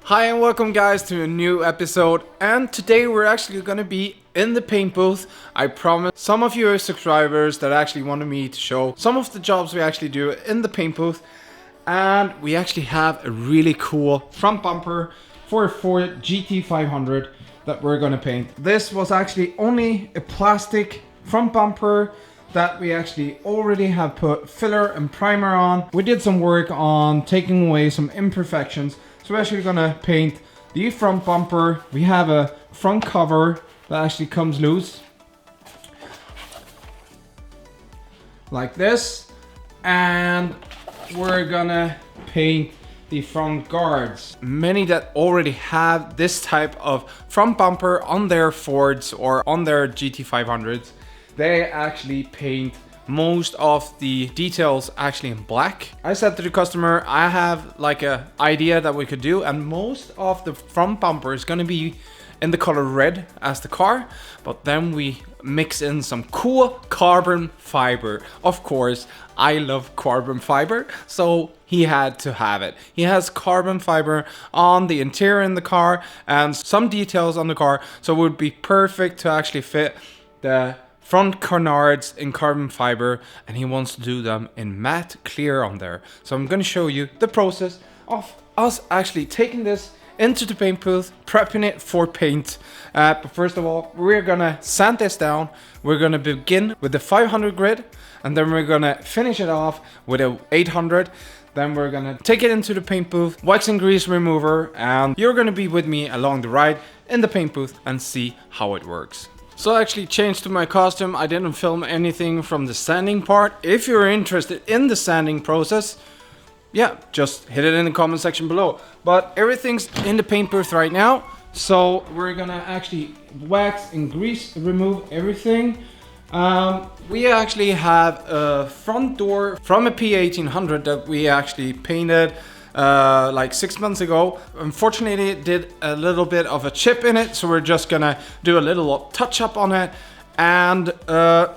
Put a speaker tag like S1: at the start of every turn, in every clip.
S1: Hi and welcome guys to a new episode, and today we're actually gonna be in the paint booth. I promise some of you are subscribers that actually wanted me to show some of the jobs we actually do in the paint booth, and we actually have a really cool front bumper for a Ford GT500 that we're gonna paint. This was actually only a plastic front bumper that we actually already have put filler and primer on. We did some work on taking away some imperfections. So we're actually gonna paint the front bumper. We have a front cover that actually comes loose like this, and we're gonna paint the front guards. Many that already have this type of front bumper on their Fords or on their GT500s, they actually paint most of the details actually in black. I said to the customer, I have like a idea that we could do, and most of the front bumper is going to be in the color red as the car, but then we mix in some cool carbon fiber. Of course, I love carbon fiber, so he had to have it. He has carbon fiber on the interior in the car and some details on the car, so it would be perfect to actually fit the front canards in carbon fiber, and he wants to do them in matte clear on there. So I'm going to show you the process of us actually taking this into the paint booth, prepping it for paint. But first of all, we're going to sand this down. We're going to begin with the 500 grit, and then we're going to finish it off with a 800. Then we're going to take it into the paint booth, wax and grease remover, and you're going to be with me along the ride in the paint booth and see how it works. So I actually changed to my costume. I didn't film anything from the sanding part. If you're interested in the sanding process, yeah, just hit it in the comment section below. But everything's in the paint booth right now. So we're gonna actually wax and grease remove everything. We actually have a front door from a P1800 that we actually painted like 6 months ago. Unfortunately, it did a little bit of a chip in it, so we're just gonna do a little touch up on it. And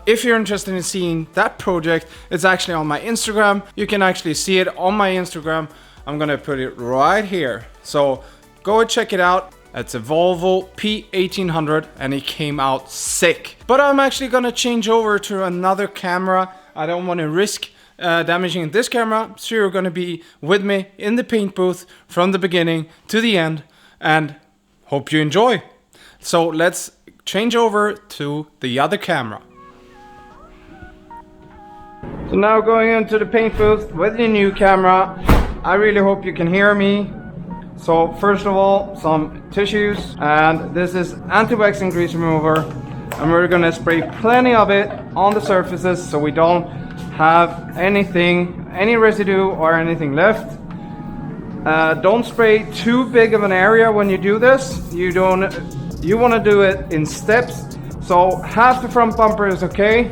S1: if you're interested in seeing that project, it's actually on my Instagram. You can actually see it on my Instagram. I'm gonna put it right here, so go and check it out. It's a Volvo P1800 and it came out sick. But I'm actually gonna change over to another camera. I don't want to risk damaging this camera, so you're going to be with me in the paint booth from the beginning to the end, and hope you enjoy. So let's change over to the other camera. So now going into the paint booth with the new camera. I really hope you can hear me. So first of all, some tissues, and this is anti-wax and grease remover, and we're going to spray plenty of it on the surfaces so we don't have any residue or anything left. Don't spray too big of an area when you do this. You want to do it in steps. So half the front bumper is okay,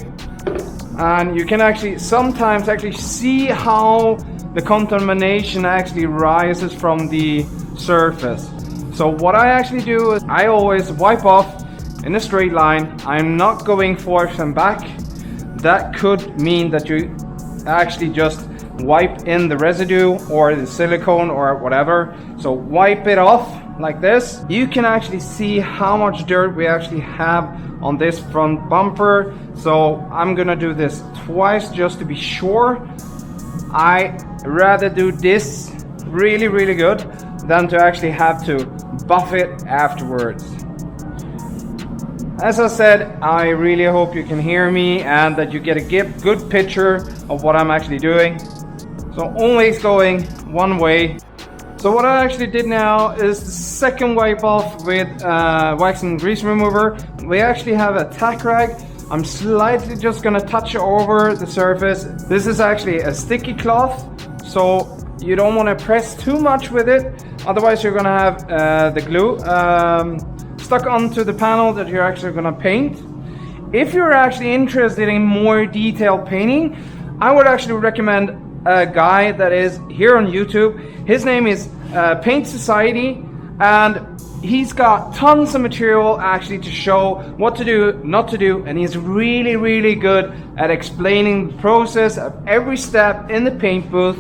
S1: and you can actually sometimes actually see how the contamination actually rises from the surface. So what I actually do is I always wipe off in a straight line. I'm not going forth and back. That could mean that you actually just wipe in the residue or the silicone or whatever. So wipe it off like this. You can actually see how much dirt we actually have on this front bumper. So I'm gonna do this twice just to be sure. I rather do this really good than to actually have to buff it afterwards. As I said, I really hope you can hear me and that you get a good picture of what I'm actually doing. So always going one way. So what I actually did now is the second wipe off with wax and grease remover. We actually have a tack rag. I'm slightly just gonna touch over the surface. This is actually a sticky cloth, so you don't want to press too much with it, otherwise you're gonna have the glue stuck onto the panel that you're actually gonna paint. If you're actually interested in more detailed painting, I would actually recommend a guy that is here on YouTube. His name is Paint Society, and he's got tons of material actually to show what to do, not to do, and he's really good at explaining the process of every step in the paint booth.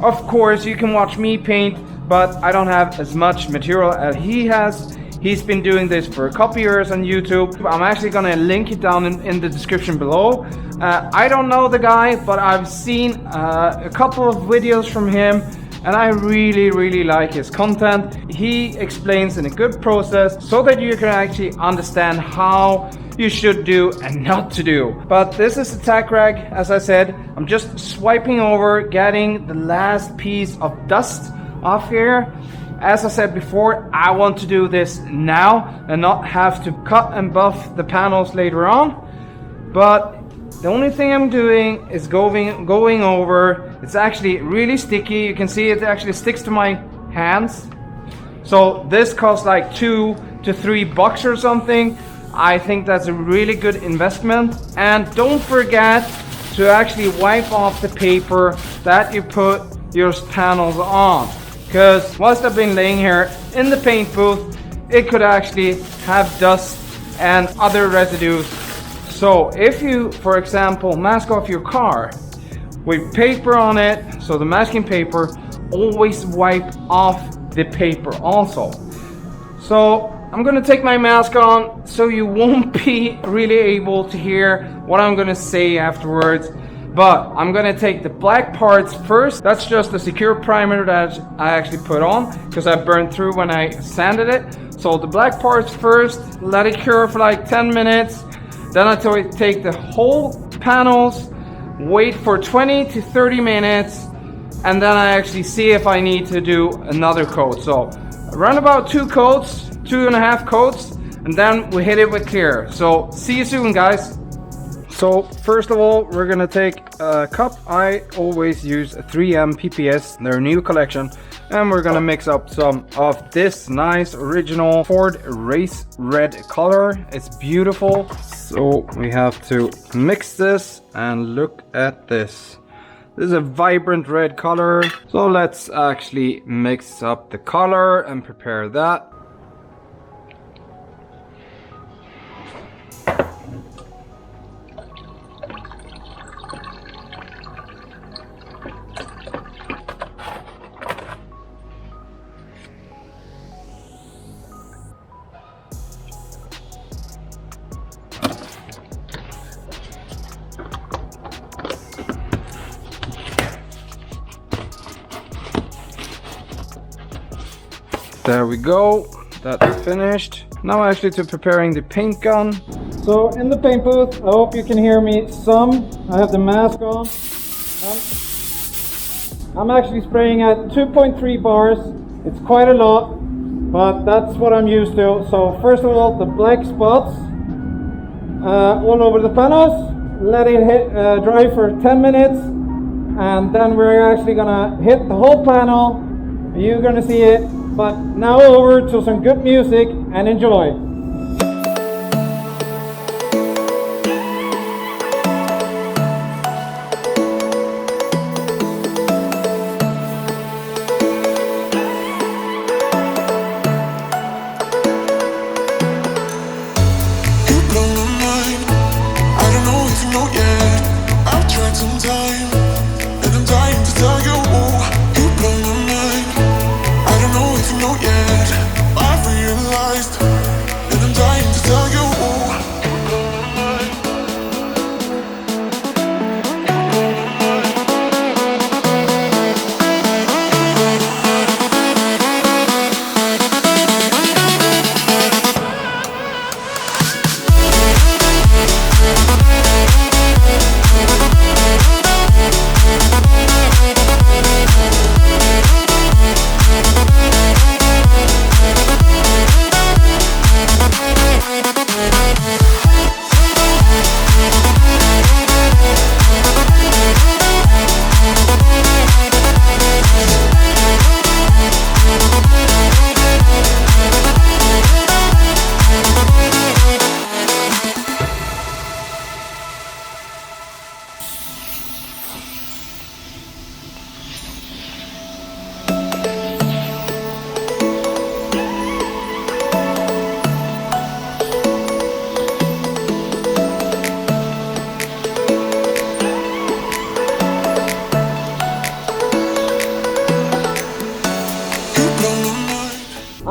S1: Of course, you can watch me paint but I don't have as much material as he has. He's been doing this for a couple years on YouTube. I'm actually gonna link it down in the description below. I don't know the guy, but I've seen a couple of videos from him, and I really like his content. He explains in a good process so that you can actually understand how you should do and not to do. But this is a tack rag, as I said. I'm just swiping over, getting the last piece of dust off here. As I said before, I want to do this now and not have to cut and buff the panels later on. But the only thing I'm doing is going over. It's actually really sticky. You can see it actually sticks to my hands. So this costs like $2 to $3 or something. I think that's a really good investment. And don't forget to actually wipe off the paper that you put your panels on. Because whilst I've been laying here in the paint booth, it could actually have dust and other residues. So if you, for example, mask off your car with paper on it, so the masking paper, always wipe off the paper also. So I'm gonna take my mask on so you won't be really able to hear what I'm gonna say afterwards. But I'm gonna take the black parts first. That's just the secure primer that I actually put on because I burned through when I sanded it. So the black parts first, let it cure for like 10 minutes. Then I take the whole panels, wait for 20 to 30 minutes, and then I actually see if I need to do another coat. So around about 2 coats, 2.5 coats, and then we hit it with clear. So see you soon, guys. So first of all, we're gonna take a cup. I always use a 3M PPS, their new collection, and we're gonna mix up some of this nice original Ford Race Red color. It's beautiful. So we have to mix this, and look at this. This is a vibrant red color. So let's actually mix up the color and prepare that. There we go, that's finished. Now actually to preparing the paint gun. So in the paint booth, I hope you can hear me some. I have the mask on. I'm actually spraying at 2.3 bars. It's quite a lot, but that's what I'm used to. So first of all, the black spots all over the panels. Let it dry for 10 minutes, and then we're actually gonna hit the whole panel. You're gonna see it. But now over to some good music and enjoy.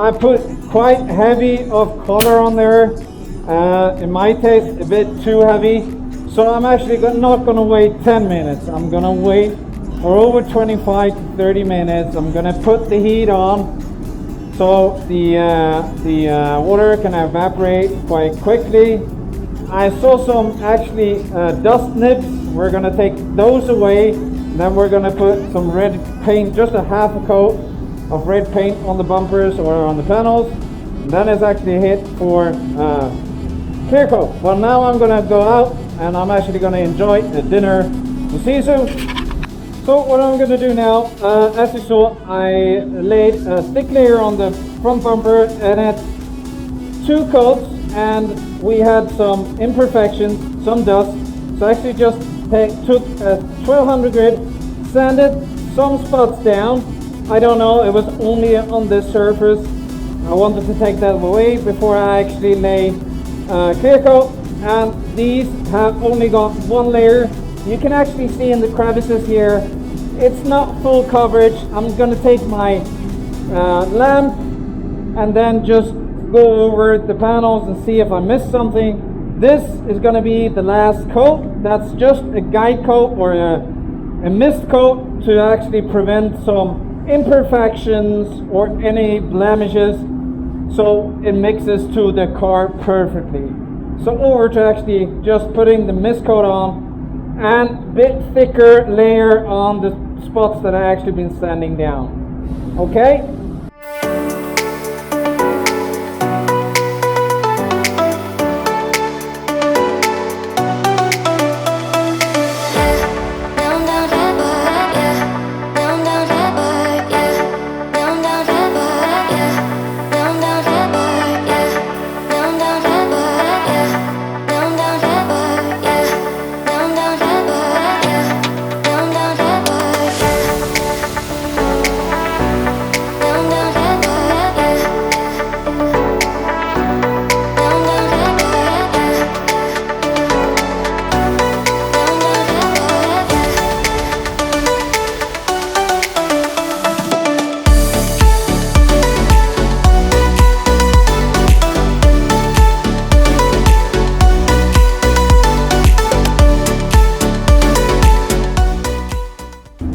S2: I put quite heavy of color on there. In my taste, a bit too heavy. So I'm actually not gonna wait 10 minutes. I'm gonna wait for over 25 to 30 minutes. I'm gonna put the heat on so the water can evaporate quite quickly. I saw some actually dust nibs. We're gonna take those away. Then we're gonna put some red paint, just a half a coat of red paint on the bumpers or on the panels. And then it's actually hit for clear coat. Well, now I'm gonna go out and I'm actually gonna enjoy the dinner with Sisu. So what I'm gonna do now, as you saw, I laid a thick layer on the front bumper and it's 2 coats, and we had some imperfections, some dust. So I actually just took a 1200 grit, sanded some spots down. I don't know, it was only on this surface. I wanted to take that away before I actually lay clear coat, and these have only got 1 layer. You can actually see in the crevices here, it's not full coverage. I'm gonna take my lamp and then just go over the panels and see if I missed something. This is gonna be the last coat. That's just a guide coat or a mist coat to actually prevent some imperfections or any blemishes, so it mixes to the car perfectly. So over to actually just putting the mist coat on and bit thicker layer on the spots that I actually been sanding down. Okay.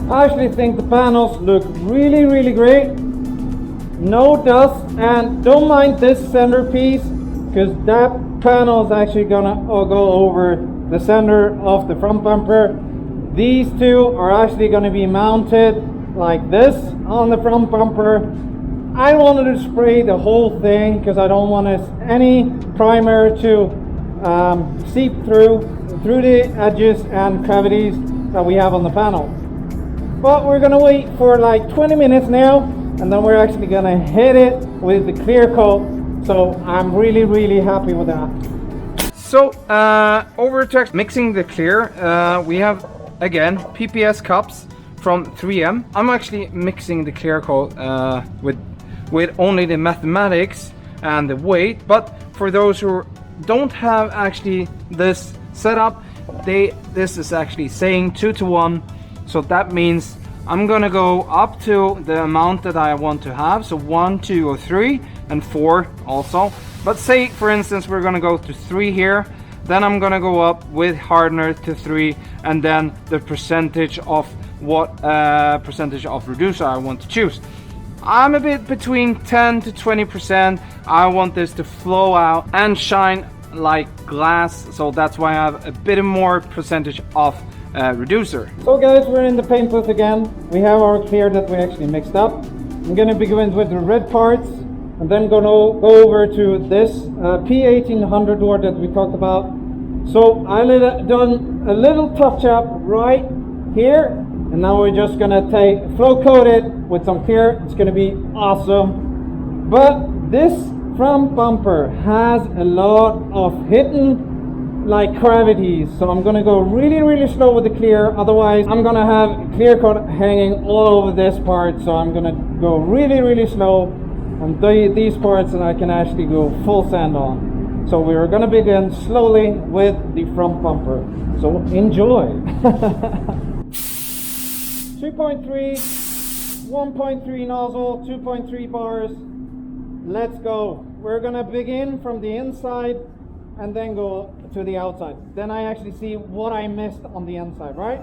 S2: I actually think the panels look really great. No dust, and don't mind this centerpiece because that panel is actually gonna go over the center of the front bumper. These two are actually gonna be mounted like this on the front bumper. I wanted to spray the whole thing because I don't want any primer to seep through the edges and cavities that we have on the panel. But we're gonna wait for like 20 minutes now, and then we're actually gonna hit it with the clear coat. So I'm really happy with that.
S1: So over to mixing the clear, we have again PPS cups from 3M. I'm actually mixing the clear coat with only the mathematics and the weight, but for those who don't have actually this setup, this is actually saying 2:1. So that means I'm gonna go up to the amount that I want to have. So 1, 2, or 3, and 4 also. But say for instance we're gonna go to 3 here. Then I'm gonna go up with hardener to 3, and then the percentage of what percentage of reducer I want to choose. I'm a bit between 10 to 20%. I want this to flow out and shine like glass, so that's why I have a bit more percentage of reducer.
S2: So guys, we're in the paint booth again. We have our clear that we actually mixed up. I'm gonna begin with the red parts, and then gonna go over to this P1800 door that we talked about. So I done a little touch up right here, and now we're just gonna flow coat it with some clear. It's gonna be awesome. But this front bumper has a lot of hidden like cavities, so I'm gonna go really slow with the clear, otherwise I'm gonna have clear coat hanging all over this part. So I'm gonna go really slow on these parts, and I can actually go full sand on. So we're gonna begin slowly with the front bumper, so enjoy. 2.3, 1.3 nozzle, 2.3 bars, let's go. We're gonna begin from the inside and then go to the outside. Then I actually see what I missed on the inside, right?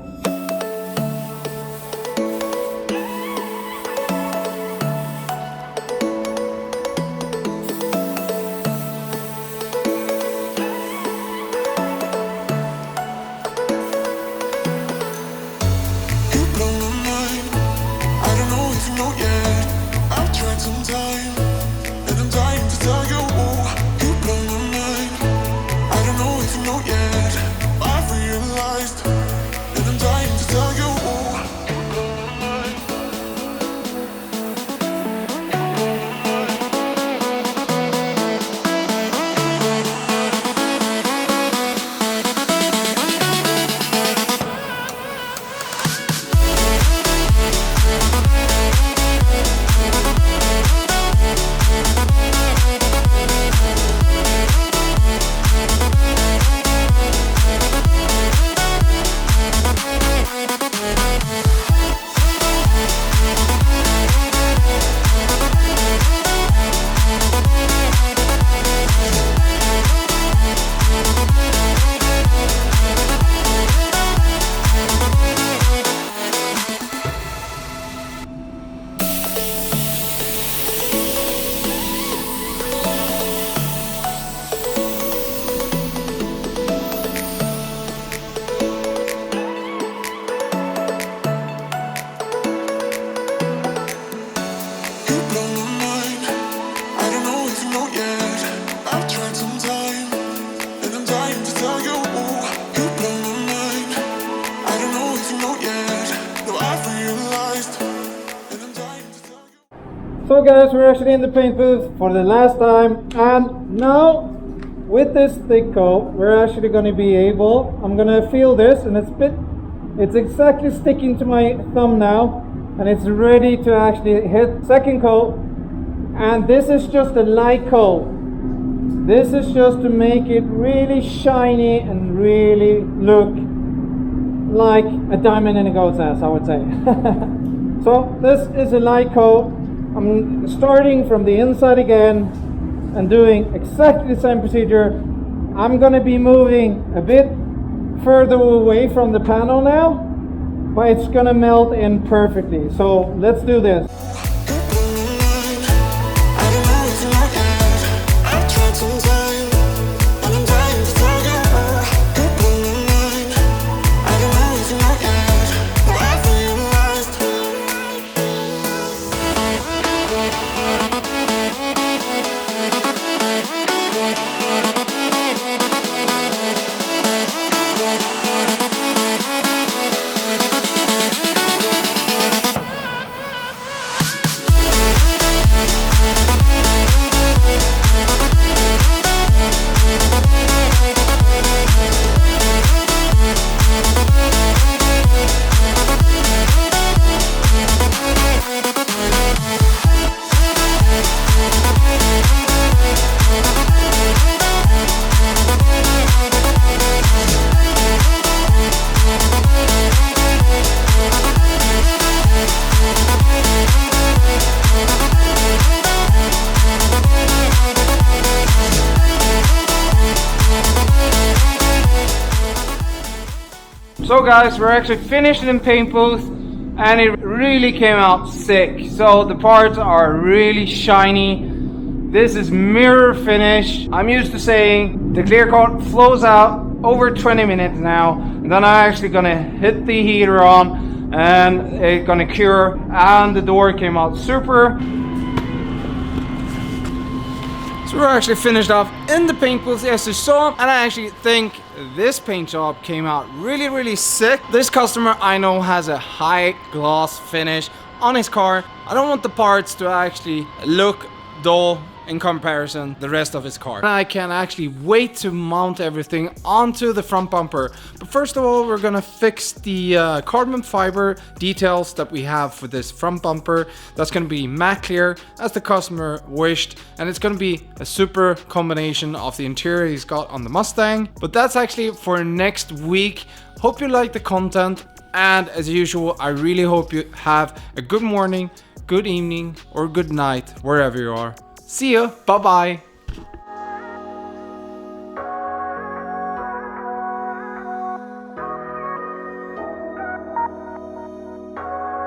S2: So guys, we're actually in the paint booth for the last time, and now with this thick coat we're actually going to be able, I'm going to feel this, and it's exactly sticking to my thumb now, and it's ready to actually hit second coat. And this is just a light coat. This is just to make it really shiny and really look like a diamond in a goat's ass, I would say. So this is a light coat. I'm starting from the inside again and doing exactly the same procedure. I'm going to be moving a bit further away from the panel now, but it's going to melt in perfectly. So let's do this. So guys, we're actually finished in paint booth, and it really came out sick. So the parts are really shiny. This is mirror finish. I'm used to saying the clear coat flows out over 20 minutes now, and then I'm actually gonna hit the heater on and it's gonna cure, and the door came out super. So we're actually finished off in the paint booth as you saw, and I actually think this paint job came out really sick. This customer I know has a high gloss finish on his car. I don't want the parts to actually look dull in comparison the rest of his car. And I can actually wait to mount everything onto the front bumper. But first of all, we're gonna fix the carbon fiber details that we have for this front bumper. That's gonna be matte clear as the customer wished, and it's gonna be a super combination of the interior he's got on the Mustang. But that's actually for next week. Hope you like the content, and as usual, I really hope you have a good morning, good evening, or good night wherever you are.
S1: See you. Bye bye.